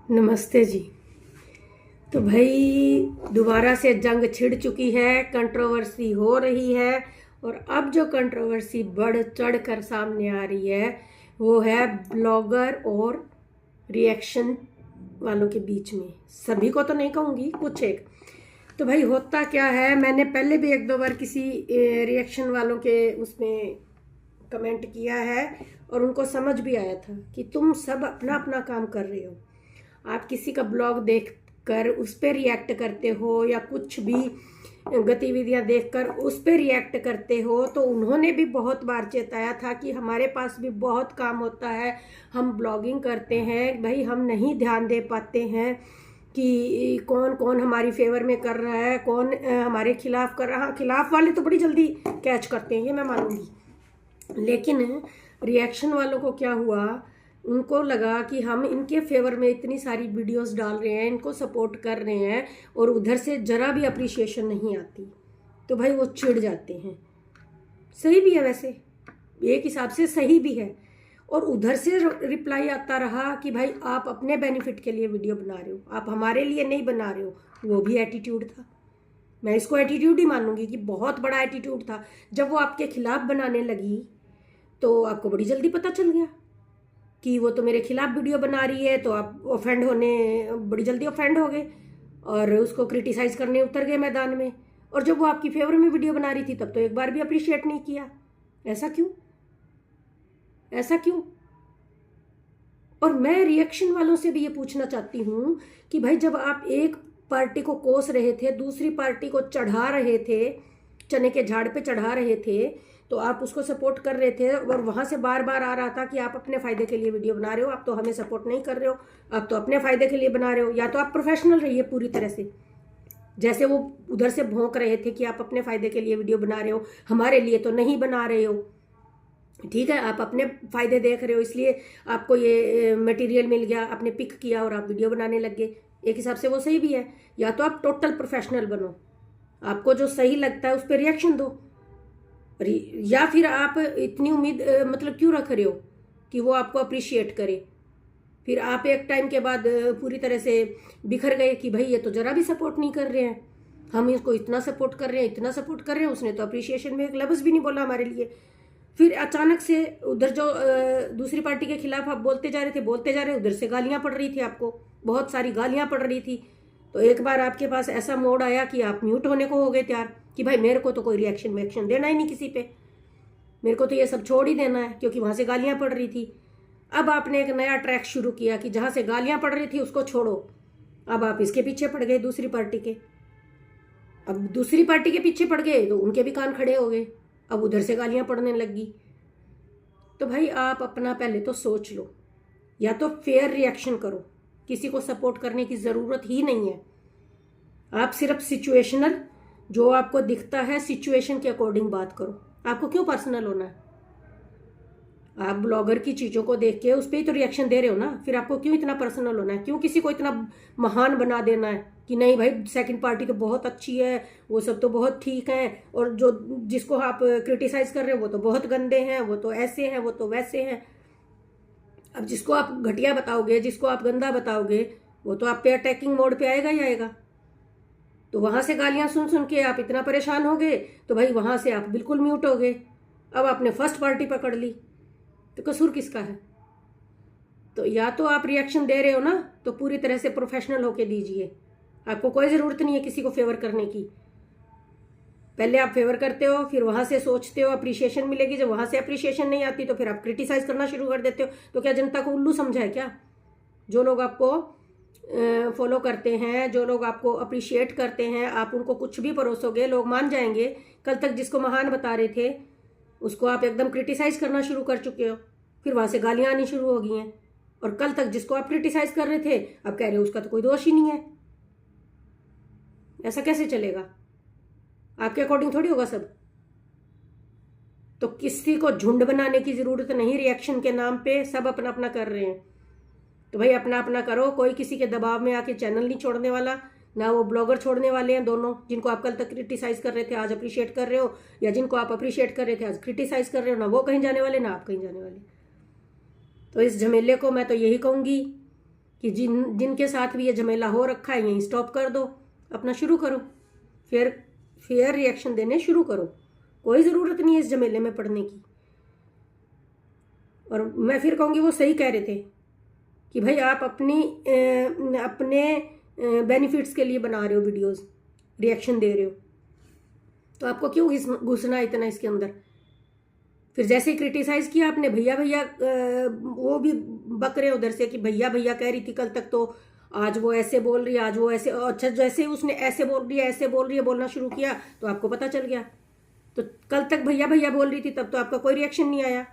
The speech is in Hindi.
नमस्ते जी। तो भाई दोबारा से जंग छिड़ चुकी है, कंट्रोवर्सी हो रही है। और अब जो कंट्रोवर्सी बढ़ चढ़ कर सामने आ रही है वो है ब्लॉगर और रिएक्शन वालों के बीच में। सभी को तो नहीं कहूँगी, कुछ एक। तो भाई होता क्या है, मैंने पहले भी एक दो बार किसी रिएक्शन वालों के उसमें कमेंट किया है और उनको समझ भी आया था कि तुम सब अपना अपना काम कर रहे हो। आप किसी का ब्लॉग देख कर उस पर रिएक्ट करते हो या कुछ भी गतिविधियां देखकर उस पर रिएक्ट करते हो, तो उन्होंने भी बहुत बार चेताया था कि हमारे पास भी बहुत काम होता है, हम ब्लॉगिंग करते हैं भाई, हम नहीं ध्यान दे पाते हैं कि कौन कौन हमारी फेवर में कर रहा है, कौन हमारे खिलाफ कर रहा है। खिलाफ वाले तो बड़ी जल्दी कैच करते हैं, ये मैं मानूंगी। लेकिन रिएक्शन वालों को क्या हुआ, उनको लगा कि हम इनके फेवर में इतनी सारी वीडियोस डाल रहे हैं, इनको सपोर्ट कर रहे हैं और उधर से जरा भी अप्रिशिएशन नहीं आती, तो भाई वो चिढ़ जाते हैं। सही भी है, वैसे एक हिसाब से सही भी है। और उधर से रिप्लाई आता रहा कि भाई आप अपने बेनिफिट के लिए वीडियो बना रहे हो, आप हमारे लिए नहीं बना रहे हो। वो भी एटीट्यूड था, मैं इसको एटीट्यूड ही मानूंगी कि बहुत बड़ा एटीट्यूड था। जब वो आपके खिलाफ बनाने लगी तो आपको बड़ी जल्दी पता चल गया कि वो तो मेरे खिलाफ वीडियो बना रही है, तो आप ऑफेंड होने बड़ी जल्दी ऑफेंड हो गए और उसको क्रिटिसाइज करने उतर गए मैदान में। और जब वो आपकी फेवर में वीडियो बना रही थी तब तो एक बार भी अप्रिशिएट नहीं किया। ऐसा क्यों, ऐसा क्यों? और मैं रिएक्शन वालों से भी ये पूछना चाहती हूँ कि भाई जब आप एक पार्टी को कोस रहे थे, दूसरी पार्टी को चढ़ा रहे थे, चने के झाड़ पे चढ़ा रहे थे, तो आप उसको सपोर्ट कर रहे थे और वहां से बार बार आ रहा था कि आप अपने फायदे के लिए वीडियो बना रहे हो, आप तो हमें सपोर्ट नहीं कर रहे हो, आप तो अपने फायदे के लिए बना रहे हो। या तो आप प्रोफेशनल रहिए पूरी तरह से, जैसे वो उधर से भौंक रहे थे कि आप अपने फायदे के लिए वीडियो बना रहे हो, हमारे लिए तो नहीं बना रहे हो। ठीक है, आप अपने फायदे देख रहे हो इसलिए आपको ये मटेरियल मिल गया, आपने पिक किया और आप वीडियो बनाने लग गए। एक हिसाब से वो सही भी है। या तो आप टोटल प्रोफेशनल बनो, आपको जो सही लगता है उस पर रिएक्शन दो, या फिर आप इतनी उम्मीद मतलब क्यों रख रहे हो कि वो आपको अप्रिशिएट करे। फिर आप एक टाइम के बाद पूरी तरह से बिखर गए कि भाई ये तो जरा भी सपोर्ट नहीं कर रहे हैं, हम इसको इतना सपोर्ट कर रहे हैं, इतना सपोर्ट कर रहे हैं, उसने तो अप्रिशिएशन में एक लफ्ज़ भी नहीं बोला हमारे लिए। फिर अचानक से उधर जो दूसरी पार्टी के खिलाफ आप बोलते जा रहे थे, बोलते जा रहे, उधर से गालियां पड़ रही थी, आपको बहुत सारी गालियां पड़ रही थी। तो एक बार आपके पास ऐसा मोड आया कि आप म्यूट होने को हो गए तैयार कि भाई मेरे को तो कोई रिएक्शन वेक्शन देना ही नहीं किसी पे, मेरे को तो ये सब छोड़ ही देना है, क्योंकि वहां से गालियां पड़ रही थी। अब आपने एक नया ट्रैक शुरू किया कि जहां से गालियां पड़ रही थी उसको छोड़ो, अब आप इसके पीछे पड़ गए, दूसरी पार्टी के। अब दूसरी पार्टी के पीछे पड़ गए तो उनके भी कान खड़े हो गए, अब उधर से गालियां पड़ने लगी। तो भाई आप अपना पहले तो सोच लो, या तो फेयर रिएक्शन करो, किसी को सपोर्ट करने की ज़रूरत ही नहीं है। आप सिर्फ सिचुएशनल, जो आपको दिखता है सिचुएशन के अकॉर्डिंग बात करो। आपको क्यों पर्सनल होना है? आप ब्लॉगर की चीज़ों को देख के उस पर ही तो रिएक्शन दे रहे हो ना, फिर आपको क्यों इतना पर्सनल होना है? क्यों किसी को इतना महान बना देना है कि नहीं भाई सेकंड पार्टी तो बहुत अच्छी है, वो सब तो बहुत ठीक है, और जो जिसको आप क्रिटिसाइज कर रहे हो वो तो बहुत गंदे हैं, वो तो ऐसे हैं, वो तो वैसे हैं। अब जिसको आप घटिया बताओगे, जिसको आप गंदा बताओगे, वो तो आप पे अटैकिंग मोड पे आएगा ही आएगा। तो वहां से गालियां सुन सुन के आप इतना परेशान हो गए, तो भाई वहां से आप बिल्कुल म्यूट हो गए। अब आपने फर्स्ट पार्टी पकड़ ली, तो कसूर किसका है? तो या तो आप रिएक्शन दे रहे हो ना, तो पूरी तरह से प्रोफेशनल होके दीजिए। आपको कोई ज़रूरत नहीं है किसी को फेवर करने की। पहले आप फेवर करते हो, फिर वहां से सोचते हो अप्रिशिएशन मिलेगी, जब वहां से अप्रिशिएशन नहीं आती तो फिर आप क्रिटिसाइज करना शुरू कर देते हो। तो क्या जनता को उल्लू समझा है क्या? जो लोग आपको फॉलो करते हैं, जो लोग आपको अप्रिशिएट करते हैं, आप उनको कुछ भी परोसोगे लोग मान जाएंगे। कल तक जिसको महान बता रहे थे उसको आप एकदम क्रिटिसाइज करना शुरू कर चुके हो, फिर वहां से गालियां आनी शुरू हो गई हैं। और कल तक जिसको आप क्रिटिसाइज कर रहे थे अब कह रहे हो उसका तो कोई दोष ही नहीं है। ऐसा कैसे चलेगा? आपके अकॉर्डिंग थोड़ी होगा सब। तो किसी को झुंड बनाने की जरूरत नहीं, रिएक्शन के नाम पे सब अपना अपना कर रहे हैं। तो भाई अपना अपना करो, कोई किसी के दबाव में आके चैनल नहीं छोड़ने वाला, ना वो ब्लॉगर छोड़ने वाले हैं। दोनों जिनको आप कल तक क्रिटिसाइज कर रहे थे आज अप्रिशिएट कर रहे हो, या जिनको आप अप्रिशिएट कर रहे थे आज क्रिटिसाइज कर रहे हो, ना वो कहीं जाने वाले ना आप कहीं जाने वाले। तो इस झमेले को मैं तो यही कहूंगी कि जिनके साथ भी ये झमेला हो रखा है यहीं स्टॉप कर दो, अपना शुरू करो, फेयर रिएक्शन देने शुरू करो। कोई ज़रूरत नहीं है इस झमेले में पड़ने की। और मैं फिर कहूँगी वो सही कह रहे थे कि भाई आप अपने बेनिफिट्स के लिए बना रहे हो वीडियोस, रिएक्शन दे रहे हो, तो आपको क्यों घुसना इतना इसके अंदर। फिर जैसे ही क्रिटिसाइज किया आपने, भैया भैया वो भी बक रहे उधर से कि भैया भैया कह रही थी कल तक, तो आज वो ऐसे बोल रही है, आज वो ऐसे। अच्छा, जैसे ही उसने ऐसे बोल रही है ऐसे बोल रही है बोलना शुरू किया तो आपको पता चल गया। तो कल तक भैया भैया बोल रही थी तब तो आपका कोई रिएक्शन नहीं आया,